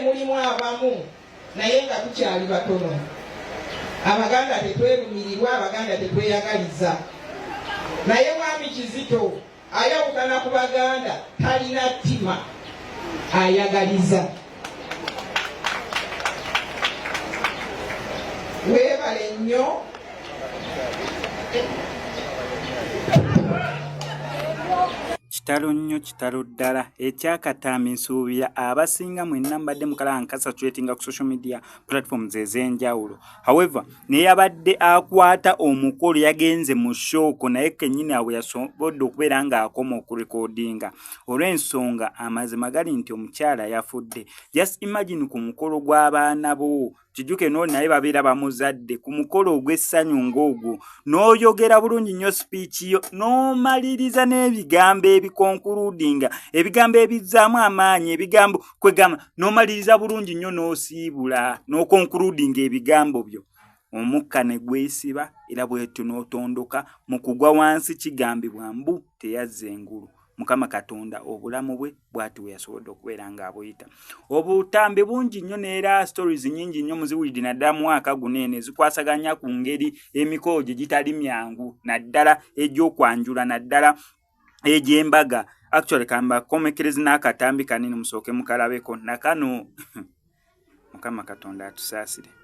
mulimu abamu naye nga tukyali batono. Abaganda tetwerumirirwa, Abaganda tetweyagaliza. Naye Mwami Kizito ayawukana ku Baganda, talina ttima, ayagaliza. Weebale nnyo. Kitalo nnyo, kitalo ddala. Ekyakatambi nsuubira abasinga mwenna mbadde mukalankasa twetinga ku social media platforms ez'enjawulo. However, naye abadde akwata omukolo yagenze mu shooko naye kennyini awe yasobodde okubeera ng'akoma okurekodinga. Olw'ensonga amazima gali nti omukyala yafudde. Just imagine ku mukolo gw'abaana bo. Kijuke n'oli naye babeera bamuzadde ku mukolo ogw'essanyu ng'ogwo. N'oyogera bulungi nnyo speech yo, n'omaliriza n'ebigambo ebikonkuludinga, ebigambo ebizzaamu amaanyi, ebigambo kwegamba, n'omaliriza bulungi nnyo n'osiibula, n'okonkuludinga ebigambo byo. Omukka ne gwesiba era bwetu n'otondoka mu kugwa wansi kigambibwa mbu teyazza engulu. Mukama Katonda obulamu bwe bw'ati bwe yasobodde okubeera ng'abuyita. Obutambi bungi nnyo neera stories nnyingi nnyo muziwulidde naddala mu mwaka guno eno ezikwasaganya ku ngeri emikolo gye gitali myangu naddala egy'okwanjula naddala egy'embaga. Actually kamba komekerezi n'akatambi kanini musooke mukalabeko nakano. Mukama Katonda atusaasire.